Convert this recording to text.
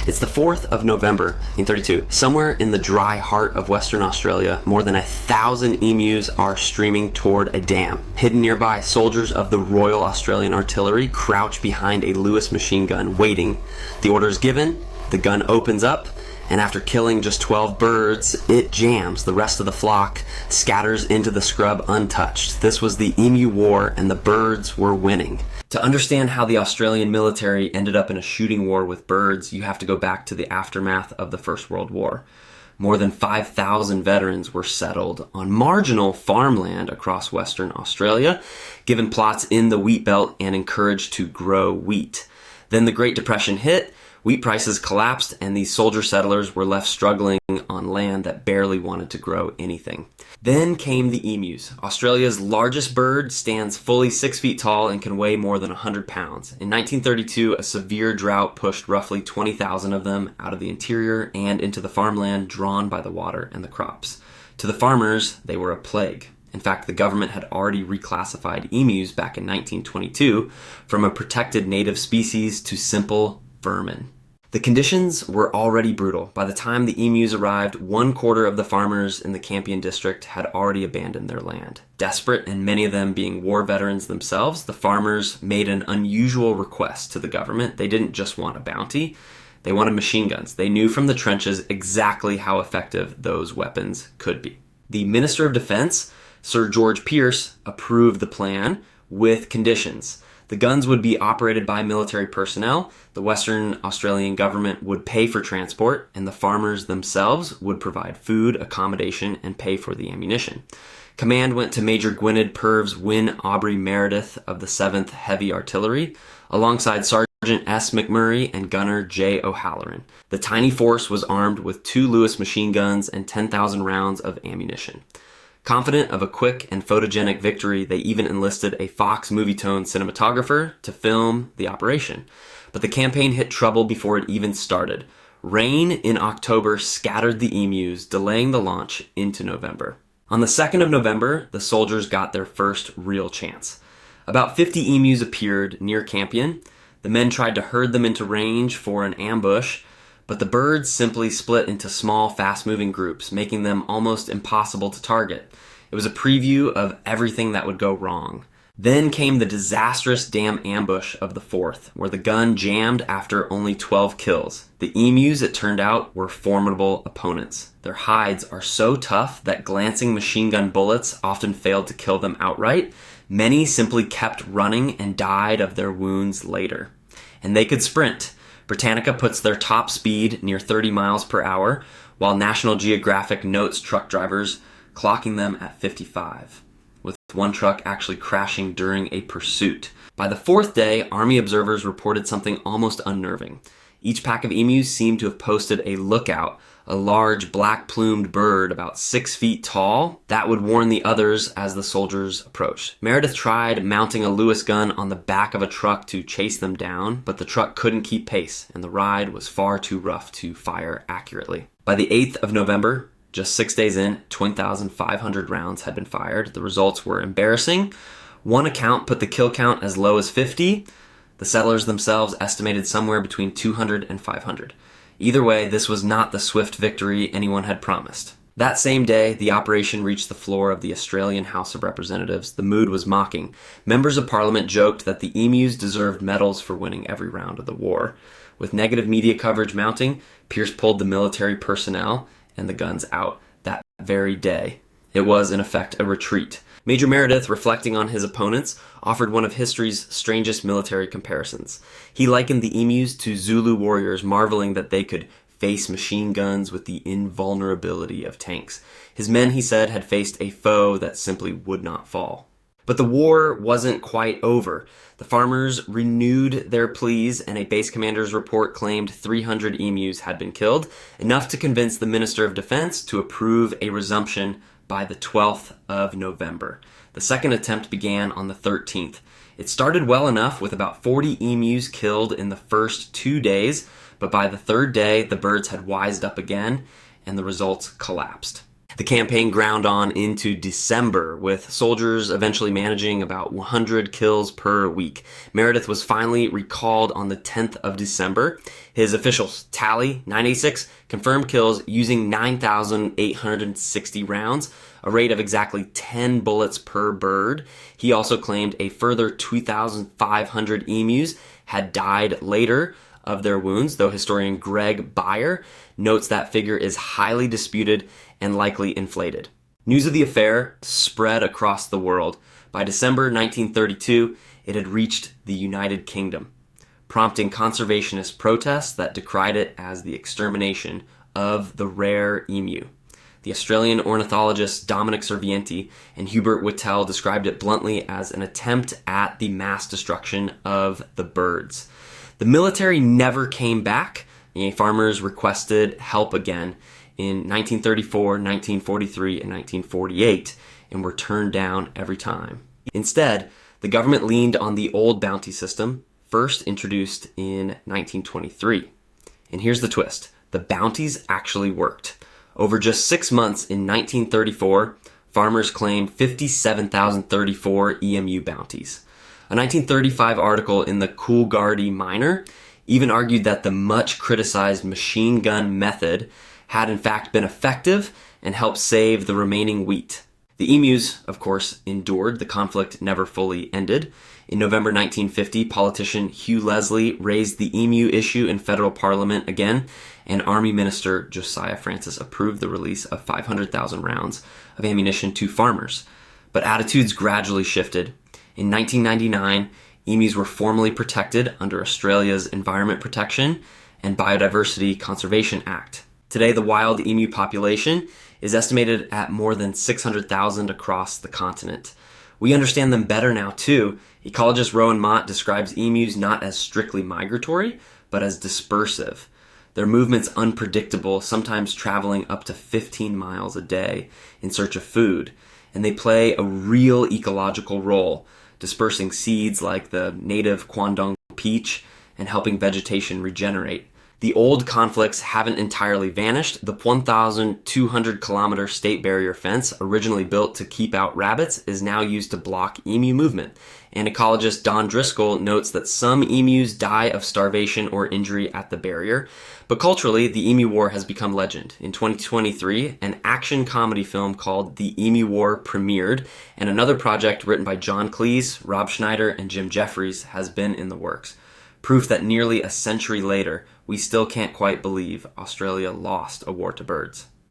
It's the 4th of November, 1932. Somewhere in the dry heart of Western Australia, more than 1,000 emus are streaming toward a dam. Hidden nearby, soldiers of the Royal Australian Artillery crouch behind a Lewis machine gun, waiting. The order is given, the gun opens up, and after killing just 12 birds, it jams. The rest of the flock scatters into the scrub untouched. This was the Emu War, and the birds were winning. To understand how the Australian military ended up in a shooting war with birds, you have to go back to the aftermath of the First World War. More than 5,000 veterans were settled on marginal farmland across Western Australia, given plots in the wheat belt and encouraged to grow wheat. Then the Great Depression hit, wheat prices collapsed, and these soldier settlers were left struggling on land that barely wanted to grow anything. Then came the emus. Australia's largest bird stands fully 6 feet tall and can weigh more than 100 pounds. In 1932, a severe drought pushed roughly 20,000 of them out of the interior and into the farmland drawn by the water and the crops. To the farmers, they were a plague. In fact, the government had already reclassified emus back in 1922 from a protected native species to simple vermin. The conditions were already brutal. By the time the emus arrived, 1/4 of the farmers in the Campion district had already abandoned their land. Desperate, and many of them being war veterans themselves, the farmers made an unusual request to the government. They didn't just want a bounty, they wanted machine guns. They knew from the trenches exactly how effective those weapons could be. The Minister of Defense, Sir George Pearce, approved the plan with conditions. The guns would be operated by military personnel, the Western Australian government would pay for transport, and the farmers themselves would provide food, accommodation, and pay for the ammunition. Command went to Major Gwynedd Purves Wyn Aubrey Meredith of the 7th Heavy Artillery, alongside Sergeant S. McMurray and Gunner J. O'Halloran. The tiny force was armed with 2 Lewis machine guns and 10,000 rounds of ammunition. Confident of a quick and photogenic victory, they even enlisted a Fox Movietone cinematographer to film the operation. But the campaign hit trouble before it even started. Rain in October scattered the emus, delaying the launch into November. On the 2nd of November, the soldiers got their first real chance. About 50 emus appeared near Campion. The men tried to herd them into range for an ambush, but the birds simply split into small, fast-moving groups, making them almost impossible to target. It was a preview of everything that would go wrong. Then came the disastrous dam ambush of the 4th, where the gun jammed after only 12 kills. The emus, it turned out, were formidable opponents. Their hides are so tough that glancing machine gun bullets often failed to kill them outright. Many simply kept running and died of their wounds later. And they could sprint. Britannica puts their top speed near 30 miles per hour, while National Geographic notes truck drivers clocking them at 55, with one truck actually crashing during a pursuit. By the 4th day, Army observers reported something almost unnerving. Each pack of emus seemed to have posted a lookout, a large black-plumed bird about 6 feet tall that would warn the others as the soldiers approached. Meredith tried mounting a Lewis gun on the back of a truck to chase them down, but the truck couldn't keep pace, and the ride was far too rough to fire accurately. By the 8th of November, just 6 days in, 20,500 rounds had been fired. The results were embarrassing. One account put the kill count as low as 50. The settlers themselves estimated somewhere between 200 and 500. Either way, this was not the swift victory anyone had promised. That same day, the operation reached the floor of the Australian House of Representatives. The mood was mocking. Members of Parliament joked that the emus deserved medals for winning every round of the war. With negative media coverage mounting, Pearce pulled the military personnel and the guns out that very day. It was, in effect, a retreat. Major Meredith, reflecting on his opponents, offered one of history's strangest military comparisons. He likened the emus to Zulu warriors, marveling that they could face machine guns with the invulnerability of tanks. His men, he said, had faced a foe that simply would not fall. But the war wasn't quite over. The farmers renewed their pleas, and a base commander's report claimed 300 emus had been killed, enough to convince the Minister of Defense to approve a resumption by the 12th of November. The second attempt began on the 13th. It started well enough with about 40 emus killed in the first 2 days, but by the 3rd day, the birds had wised up again, and the results collapsed. The campaign ground on into December, with soldiers eventually managing about 100 kills per week. Meredith was finally recalled on the 10th of December. His official tally, 986, confirmed kills using 9,860 rounds, a rate of exactly 10 bullets per bird. He also claimed a further 2,500 emus had died later of their wounds, though historian Greg Beyer notes that figure is highly disputed and likely inflated. News of the affair spread across the world. By December 1932, it had reached the United Kingdom, prompting conservationist protests that decried it as the extermination of the rare emu. The Australian ornithologists Dominic Servienti and Hubert Whittel described it bluntly as an attempt at the mass destruction of the birds. The military never came back. Farmers requested help again in 1934, 1943, and 1948, and were turned down every time. Instead, the government leaned on the old bounty system, first introduced in 1923. And here's the twist. The bounties actually worked. Over just 6 months in 1934, farmers claimed 57,034 EMU bounties. A 1935 article in the Coolgardie Miner even argued that the much criticized machine gun method had in fact been effective and helped save the remaining wheat. The emus, of course, endured. The conflict never fully ended. In November 1950, politician Hugh Leslie raised the emu issue in federal parliament again, and Army Minister Josiah Francis approved the release of 500,000 rounds of ammunition to farmers. But attitudes gradually shifted. In 1999, emus were formally protected under Australia's Environment Protection and Biodiversity Conservation Act. Today, the wild emu population is estimated at more than 600,000 across the continent. We understand them better now, too. Ecologist Rowan Mott describes emus not as strictly migratory, but as dispersive. Their movements unpredictable, sometimes traveling up to 15 miles a day in search of food. And they play a real ecological role, dispersing seeds like the native Kwandong peach and helping vegetation regenerate. The old conflicts haven't entirely vanished. The 1,200-kilometer state barrier fence, originally built to keep out rabbits, is now used to block emu movement. And ecologist Don Driscoll notes that some emus die of starvation or injury at the barrier. But culturally, the Emu War has become legend. In 2023, an action comedy film called The Emu War premiered, and another project written by John Cleese, Rob Schneider, and Jim Jeffries has been in the works. Proof that nearly a century later, we still can't quite believe Australia lost a war to birds.